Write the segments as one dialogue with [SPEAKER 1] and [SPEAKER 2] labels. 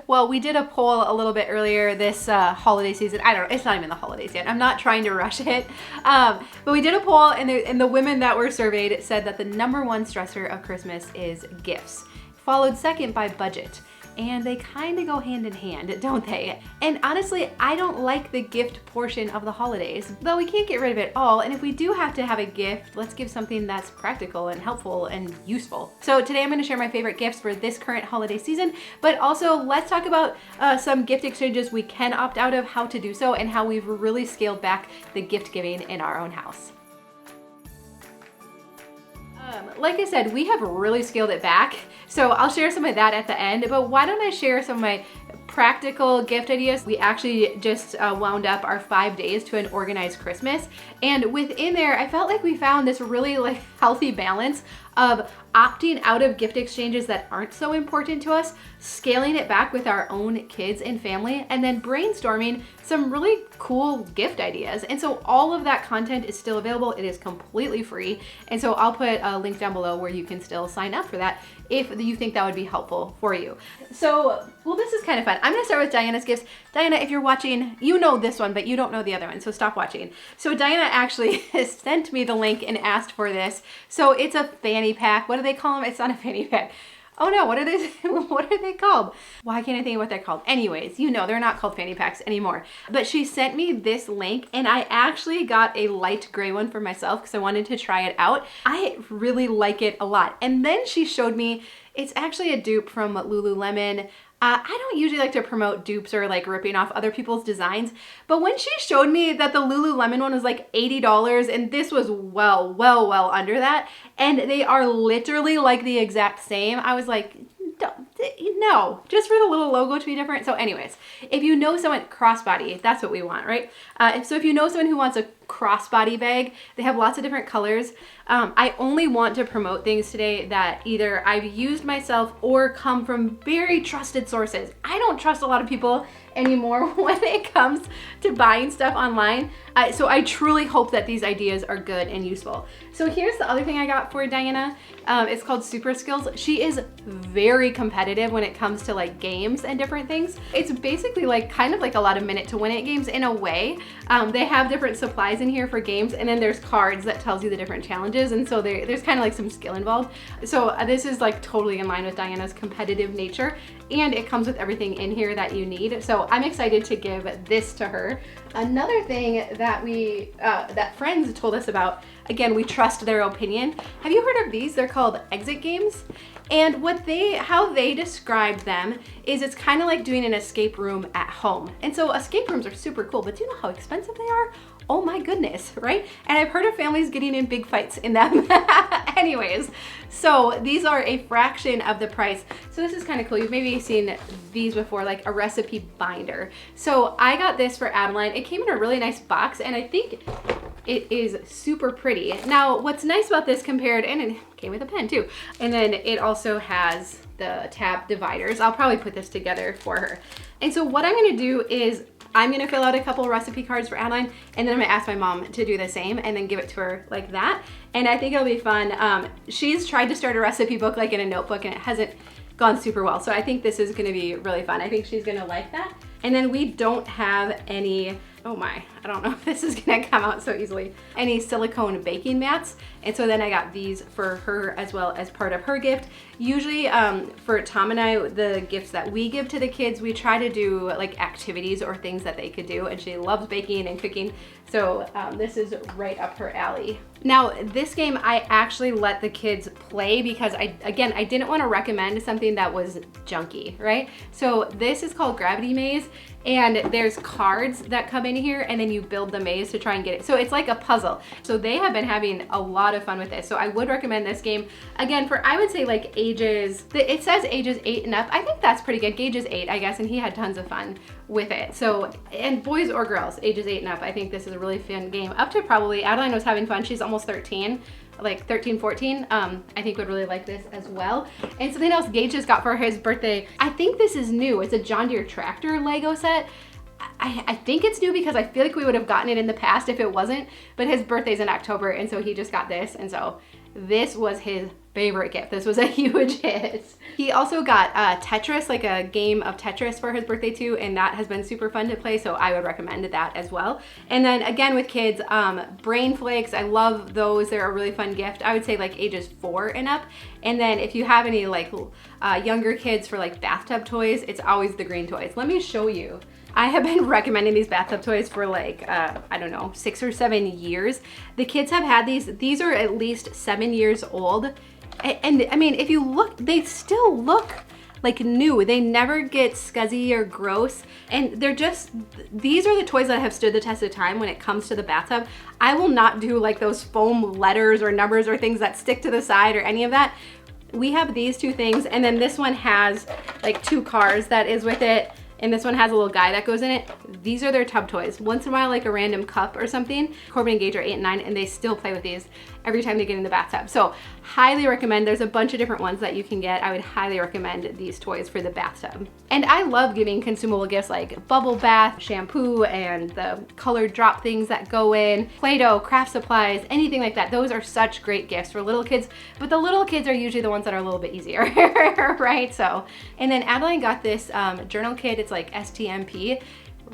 [SPEAKER 1] Well, we did a poll a little bit earlier this holiday season. I don't know, it's not even the holidays yet. I'm not trying to rush it. But we did a poll and the women that were surveyed said that the #1 stressor of Christmas is gifts, followed second by budget. And they kind of go hand in hand, don't they? And honestly, I don't like the gift portion of the holidays, though we can't get rid of it all. And if we do have to have a gift, let's give something that's practical and helpful and useful. So today I'm gonna share my favorite gifts for this current holiday season, but also let's talk about some gift exchanges we can opt out of, how to do so, and how we've really scaled back the gift giving in our own house. Like I said, we have really scaled it back, so I'll share some of that at the end, but why don't I share some of my practical gift ideas. We actually just wound up our 5 days to an organized Christmas, and within there I felt like we found this really healthy balance of opting out of gift exchanges that aren't so important to us, scaling it back with our own kids and family, and then brainstorming some really cool gift ideas. And so all of that content is still available. It is completely free. And so I'll put a link down below where you can still sign up for that if you think that would be helpful for you. So, well, this is kind of fun. I'm gonna start with Diana's gifts. Diana, if you're watching, you know this one, but you don't know the other one, so stop watching. So Diana actually sent me the link and asked for this. So it's a fanny pack. What do they call them? It's not a fanny pack. Oh no, what are they, what are they called? Why can't I think of what they're called? Anyways, you know, they're not called fanny packs anymore. But she sent me this link and I actually got a light gray one for myself because I wanted to try it out. I really like it a lot. And then she showed me, it's actually a dupe from Lululemon. I don't usually like to promote dupes or ripping off other people's designs, but when she showed me that the Lululemon one was like $80 and this was well under that, and they are literally like the exact same, I was like, no, just for the little logo to be different. So anyways, if you know someone, crossbody, that's what we want, right? So if you know someone who wants a crossbody bag, they have lots of different colors. I only want to promote things today that either I've used myself or come from very trusted sources. I don't trust a lot of people anymore when it comes to buying stuff online. So I truly hope that these ideas are good and useful. So here's the other thing I got for Diana. It's called Super Skills. She is very competitive when it comes to games and different things. It's basically kind of like a lot of minute to win it games in a way. They have different supplies in here for games, and then there's cards that tells you the different challenges, and so there's kind of some skill involved. So this is totally in line with Diana's competitive nature, and it comes with everything in here that you need. So I'm excited to give this to her. Another thing that that friends told us about, again, we trust their opinion. Have you heard of these? They're called exit games. And how they described them is it's kind of like doing an escape room at home. And so escape rooms are super cool, but do you know how expensive they are? Oh my goodness, right? And I've heard of families getting in big fights in them. Anyways, so these are a fraction of the price. So this is kind of cool. You've maybe seen these before, like a recipe binder. So I got this for Adeline. It came in a really nice box, and I think it is super pretty. Now, what's nice about this and it came with a pen too, and then it also has the tab dividers. I'll probably put this together for her. And so what I'm gonna do is I'm gonna fill out a couple recipe cards for Adeline, and then I'm gonna ask my mom to do the same and then give it to her like that. And I think it'll be fun. She's tried to start a recipe book in a notebook, and it hasn't gone super well. So I think this is gonna be really fun. I think she's gonna like that. And then we don't have any, oh my, I don't know if this is gonna come out so easily, any silicone baking mats. And so then I got these for her as well as part of her gift. Usually for Tom and I, the gifts that we give to the kids, we try to do activities or things that they could do, and she loves baking and cooking. So this is right up her alley. Now this game I actually let the kids play because I didn't want to recommend something that was junky, right? So this is called Gravity Maze, and there's cards that come in here, and then you build the maze to try and get it. So it's like a puzzle. So they have been having a lot of fun with this. So I would recommend this game. Again, for I would say ages, it says ages 8 and up. I think that's pretty good. Gage is 8, I guess, and he had tons of fun with it. So, and boys or girls, ages 8 and up, I think this is a really fun game. Up to probably, Adeline was having fun. She's almost 13. 13, 14, I think would really like this as well. And something else Gage just got for his birthday, I think this is new. It's a John Deere tractor Lego set. I think it's new because I feel like we would have gotten it in the past if it wasn't, but his birthday's in October, and so he just got this, and so this was his favorite gift. This was a huge hit. He also got Tetris, like a game of Tetris for his birthday too, and that has been super fun to play, so I would recommend that as well. And then again with kids, brain flakes, I love those. They're a really fun gift. I would say like ages 4 and up. And then if you have any like younger kids for like bathtub toys, it's always the green toys. Let me show you. I have been recommending these bathtub toys for like, I don't know, 6 or 7 years. The kids have had these. These are at least 7 years old. And I mean, if you look, they still look like new. They never get scuzzy or gross. And they're just, these are the toys that have stood the test of time when it comes to the bathtub. I will not do like those foam letters or numbers or things that stick to the side or any of that. We have these 2 things, and then this one has like 2 cars that is with it. And this one has a little guy that goes in it. These are their tub toys. Once in a while, like a random cup or something. Corbin and Gage are 8 and 9, and they still play with these every time they get in the bathtub. So highly recommend. There's a bunch of different ones that you can get. I would highly recommend these toys for the bathtub. And I love giving consumable gifts like bubble bath, shampoo, and the colored drop things that go in, Play-Doh, craft supplies, anything like that. Those are such great gifts for little kids, but the little kids are usually the ones that are a little bit easier, right? So, and then Adeline got this journal kit. It's like STMP.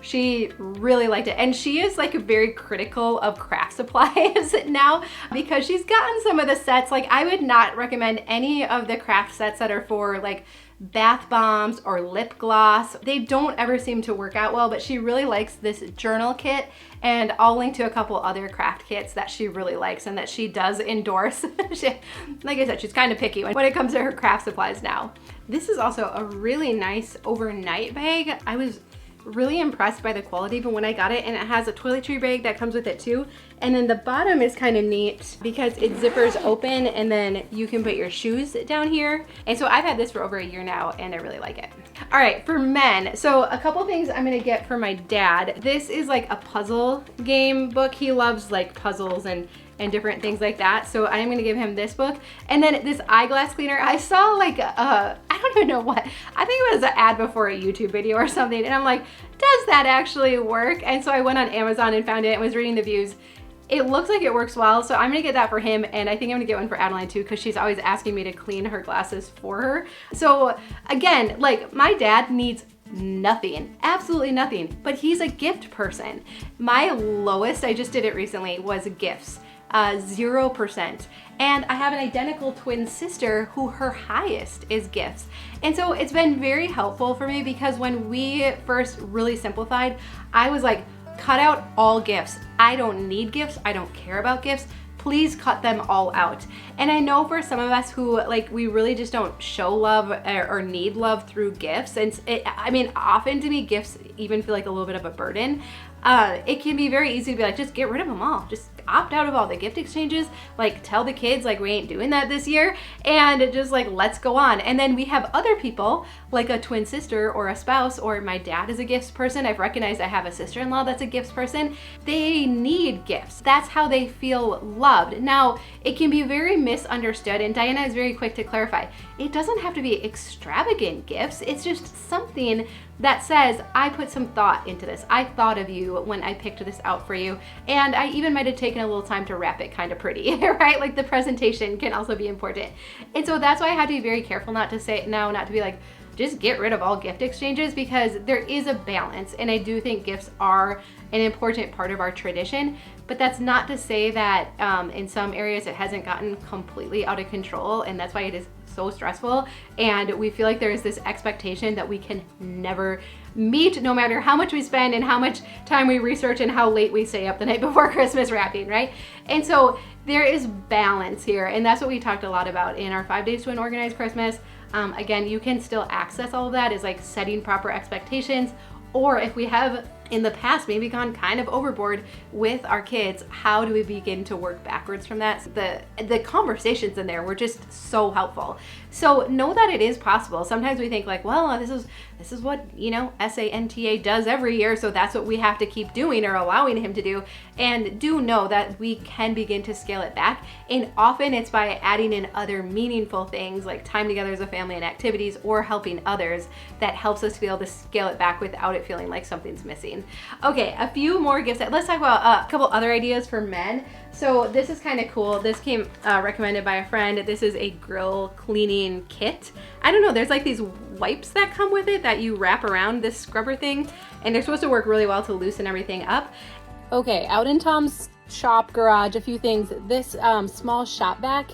[SPEAKER 1] She really liked it, and she is like very critical of craft supplies now because she's gotten some of the sets. Like, I would not recommend any of the craft sets that are for like bath bombs or lip gloss. They don't ever seem to work out well, but she really likes this journal kit, and I'll link to a couple other craft kits that she really likes and that she does endorse. Like I said, she's kind of picky when it comes to her craft supplies now. This is also a really nice overnight bag. I was really impressed by the quality even when I got it, and it has a toiletry bag that comes with it too. And then the bottom is kind of neat because it zippers open, and then you can put your shoes down here. And so I've had this for over a year now, and I really like it. All right, for men, so a couple things I'm gonna get for my dad. This is like a puzzle game book. He loves like puzzles and different things like that. So I'm gonna give him this book. And then this eyeglass cleaner, I saw like I don't even know what, I think it was an ad before a YouTube video or something. And I'm like, does that actually work? And so I went on Amazon and found it and was reading the reviews. It looks like it works well, so I'm gonna get that for him, and I think I'm gonna get one for Adeline too, because she's always asking me to clean her glasses for her. So again, like, my dad needs nothing, absolutely nothing, but he's a gift person. My lowest, I just did it recently, was gifts. 0%. And I have an identical twin sister who her highest is gifts. And so it's been very helpful for me because when we first really simplified, I was like, cut out all gifts. I don't need gifts. I don't care about gifts. Please cut them all out. And I know for some of us who, like, we really just don't show love or need love through gifts. And I mean, often to me, gifts even feel like a little bit of a burden. It can be very easy to be like, just get rid of them all. Just opt out of all the gift exchanges. Like, tell the kids, like, we ain't doing that this year. And just like, let's go on. And then we have other people, like a twin sister or a spouse, or my dad is a gifts person. I've recognized I have a sister-in-law that's a gifts person. They need gifts. That's how they feel loved. Now, it can be very misunderstood, and Diana is very quick to clarify. It doesn't have to be extravagant gifts. It's just something that says, I put some thought into this. I thought of you when I picked this out for you. And I even might have taken a little time to wrap it kind of pretty, right? Like, the presentation can also be important. And so that's why I had to be very careful not to be like, just get rid of all gift exchanges, because there is a balance. And I do think gifts are an important part of our tradition, but that's not to say that in some areas it hasn't gotten completely out of control, and that's why it is so stressful, and we feel like there is this expectation that we can never meet, no matter how much we spend and how much time we research and how late we stay up the night before Christmas wrapping, right? And so there is balance here, and that's what we talked a lot about in our 5 days to an organized Christmas. Again, you can still access all of that, is like setting proper expectations, or if we have in the past maybe gone kind of overboard with our kids, how do we begin to work backwards from that? The conversations in there were just so helpful. So know that it is possible. Sometimes we think like, well, this is what, you know, SANTA does every year, so that's what we have to keep doing or allowing him to do. And do know that we can begin to scale it back. And often it's by adding in other meaningful things like time together as a family and activities, or helping others, that helps us to be able to scale it back without it feeling like something's missing. fun. Okay, a few more gifts. Let's talk about a couple other ideas for men. So this is kind of cool. This came recommended by a friend. This is a grill cleaning kit. I don't know, there's like these wipes that come with it that you wrap around this scrubber thing, and they're supposed to work really well to loosen everything up. Okay, out in Tom's shop garage, a few things. This small shop vac,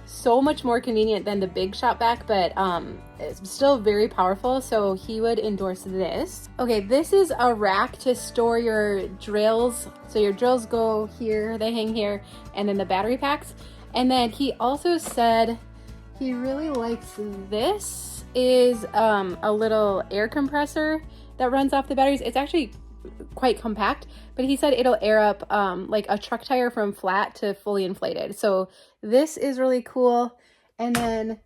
[SPEAKER 1] so much more convenient than the big shop vac, but it's still very powerful, so he would endorse this. Okay, this is a rack to store your drills. So your drills go here, they hang here, and then the battery packs. And then he also said he really likes this is a little air compressor that runs off the batteries. It's actually quite compact, but he said it'll air up like a truck tire from flat to fully inflated. So this is really cool. And then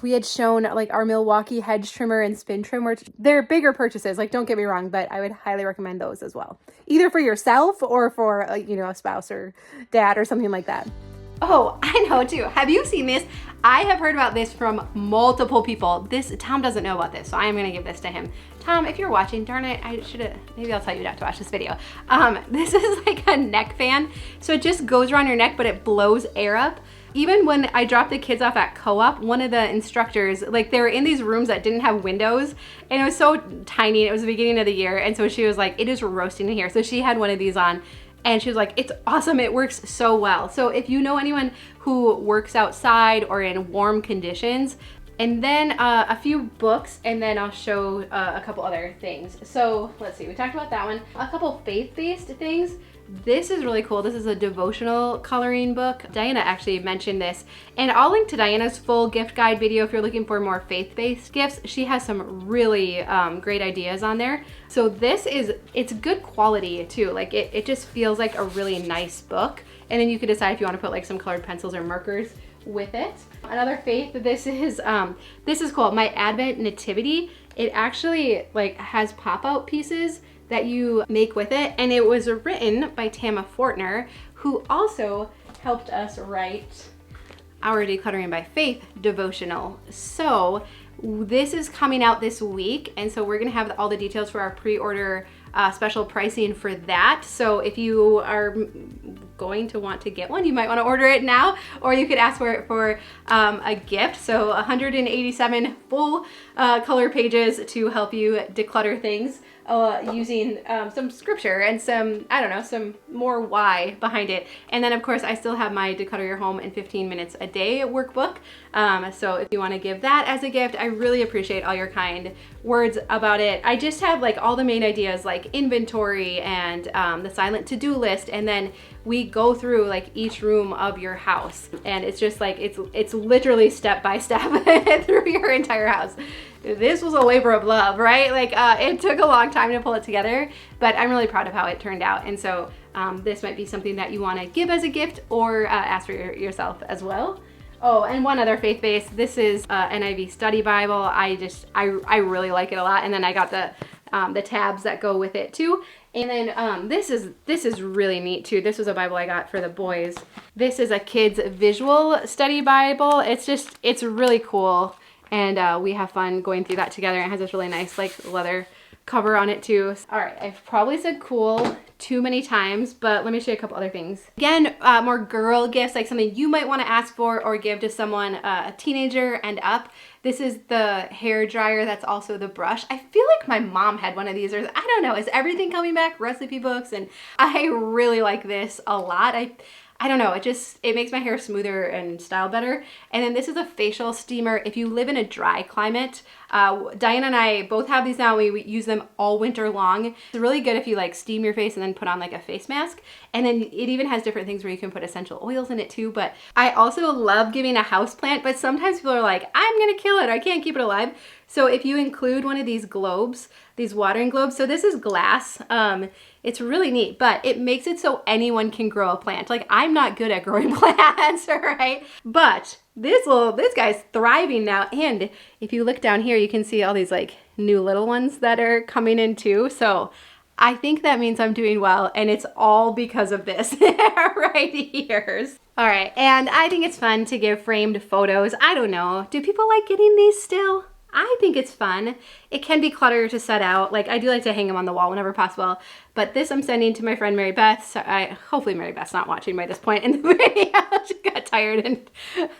[SPEAKER 1] we had shown like our Milwaukee hedge trimmer and spin trimmer. They're bigger purchases, like don't get me wrong, but I would highly recommend those as well, either for yourself or for a spouse or dad or something like that. Oh, I know too. Have you seen this? I have heard about this from multiple people. Tom doesn't know about this, so I am gonna give this to him. Tom, if you're watching, darn it, maybe I'll tell you not to watch this video. This is like a neck fan. So it just goes around your neck, but it blows air up. Even when I dropped the kids off at co-op, one of the instructors, like they were in these rooms that didn't have windows, and it was so tiny. It was the beginning of the year, and so she was like, it is roasting in here. So she had one of these on, and she was like, it's awesome, it works so well. So if you know anyone who works outside or in warm conditions, and then a few books, and then I'll show a couple other things. So let's see, we talked about that one. A couple faith-based things. This is really cool. This is a devotional coloring book. Diana actually mentioned this, and I'll link to Diana's full gift guide video if you're looking for more faith-based gifts. She has some really great ideas on there. So it's good quality too. Like it just feels like a really nice book. And then you could decide if you want to put like some colored pencils or markers with it. Another faith, this is cool. My Advent Nativity. It actually like has pop-out pieces that you make with it, and it was written by Tama Fortner, who also helped us write our Decluttering by Faith devotional. So this is coming out this week, and so we're gonna have all the details for our pre-order special pricing for that. So if you are going to want to get one, you might want to order it now, or you could ask for it for a gift. So 187 full color pages to help you declutter things using some scripture and some more why behind it. And then of course I still have my Declutter Your Home in 15 Minutes a Day workbook. So if you want to give that as a gift, I really appreciate all your kind words about it. I just have like all the main ideas like inventory and the silent to-do list, and then we go through like each room of your house, and it's just like it's literally step by step through your entire house. This was a labor of love, right? Like it took a long time to pull it together, but I'm really proud of how it turned out. And so this might be something that you want to give as a gift or ask for yourself as well. Oh, and one other faith-based, this is NIV Study Bible. I really like it a lot. And then I got the tabs that go with it too. And then this is really neat too. This was a Bible I got for the boys. This is a kid's visual study Bible. It's really cool. And we have fun going through that together. It has this really nice like leather cover on it too. All right, I've probably said cool too many times, but let me show you a couple other things. Again, more girl gifts, like something you might want to ask for or give to someone, a teenager and up. This is the hair dryer that's also the brush. I feel like my mom had one of these, or I don't know, is everything coming back? Recipe books, and I really like this a lot. I don't know, it makes my hair smoother and style better. And then this is a facial steamer. If you live in a dry climate, Diana and I both have these now. We use them all winter long. It's really good if you like steam your face and then put on like a face mask. And then it even has different things where you can put essential oils in it too. But I also love giving a house plant, but sometimes people are like, I'm gonna kill it, I can't keep it alive. So if you include one of these globes, these watering globes, so this is glass, it's really neat, but it makes it so anyone can grow a plant. Like I'm not good at growing plants, right? But this guy's thriving now. And if you look down here, you can see all these like new little ones that are coming in too. So I think that means I'm doing well, and it's all because of this right here. All right, and I think it's fun to give framed photos. I don't know, do people like getting these still? I think it's fun. It can be clutter to set out. Like, I do like to hang them on the wall whenever possible, but this I'm sending to my friend Mary Beth. So hopefully Mary Beth's not watching by this point in the video. She got tired, and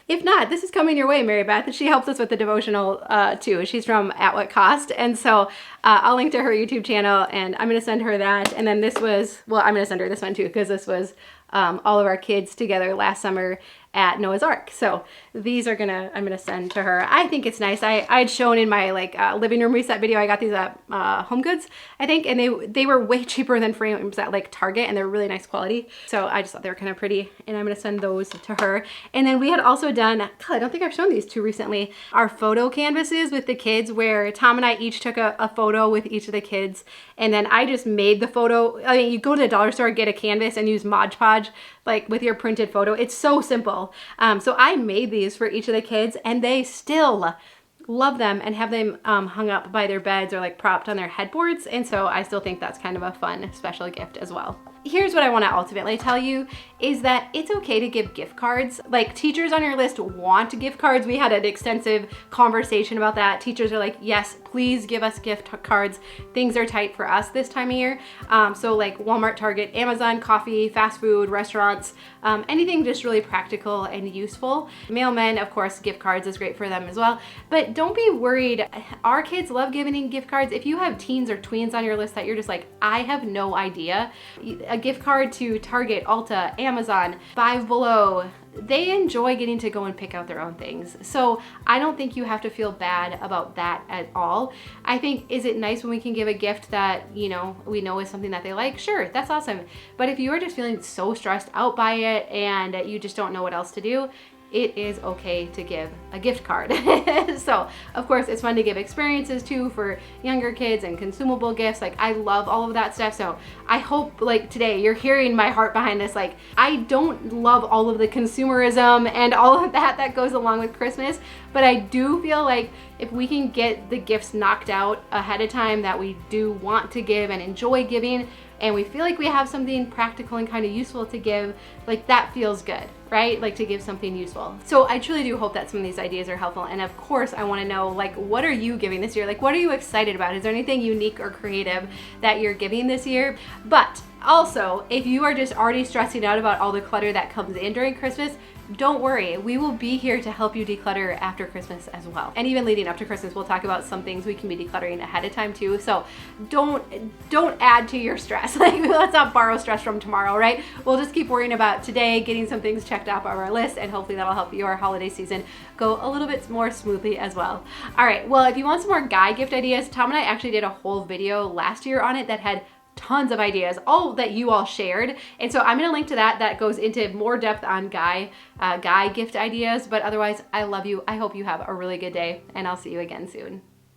[SPEAKER 1] if not, this is coming your way, Mary Beth. She helps us with the devotional too. She's from At What Cost, and so I'll link to her YouTube channel, and I'm gonna send her that. And then this was, well, I'm gonna send her this one too, because this was all of our kids together last summer at Noah's Ark. So these are I'm gonna send to her. I think it's nice. I'd shown in my living room reset video, I got these at Home Goods, I think, and they were way cheaper than frames at like Target, and they're really nice quality. So I just thought they were kind of pretty, and I'm gonna send those to her. And then we had also done, God, I don't think I've shown these two recently, our photo canvases with the kids, where Tom and I each took a photo with each of the kids, and then I just made the photo. I mean, you go to the dollar store, get a canvas, and use Mod Podge like with your printed photo. It's so simple. So I made these for each of the kids, and they still love them and have them hung up by their beds or like propped on their headboards. And so I still think that's kind of a fun special gift as well. Here's what I want to ultimately tell you is that it's okay to give gift cards. Like, teachers on your list want gift cards. We had an extensive conversation about that. Teachers are like, yes, please give us gift cards. Things are tight for us this time of year. So like Walmart, Target, Amazon, coffee, fast food, restaurants, anything just really practical and useful. Mailmen, of course, gift cards is great for them as well. But don't be worried. Our kids love giving gift cards. If you have teens or tweens on your list that you're just like, I have no idea, a gift card to Target, Ulta, Amazon, Five Below, they enjoy getting to go and pick out their own things. So I don't think you have to feel bad about that at all. I think, is it nice when we can give a gift that, you know, we know is something that they like? Sure, that's awesome. But if you are just feeling so stressed out by it and you just don't know what else to do, it is okay to give a gift card. So of course it's fun to give experiences too for younger kids and consumable gifts. Like, I love all of that stuff. So I hope like today you're hearing my heart behind this. Like, I don't love all of the consumerism and all of that goes along with Christmas, but I do feel like if we can get the gifts knocked out ahead of time that we do want to give and enjoy giving, and we feel like we have something practical and kind of useful to give, like, that feels good, right? Like, to give something useful. So I truly do hope that some of these ideas are helpful. And of course I want to know, like, what are you giving this year? Like, what are you excited about? Is there anything unique or creative that you're giving this year? But also, if you are just already stressing out about all the clutter that comes in during Christmas, don't worry, we will be here to help you declutter after Christmas as well. And even leading up to Christmas, we'll talk about some things we can be decluttering ahead of time too. So don't add to your stress. Like, let's not borrow stress from tomorrow, right? We'll just keep worrying about today, getting some things checked off of our list, and hopefully that'll help your holiday season go a little bit more smoothly as well. All right, well, if you want some more guy gift ideas, Tom and I actually did a whole video last year on it that had tons of ideas, all that you all shared. And so I'm gonna link to that goes into more depth on guy gift ideas. But otherwise, I love you. I hope you have a really good day, and I'll see you again soon.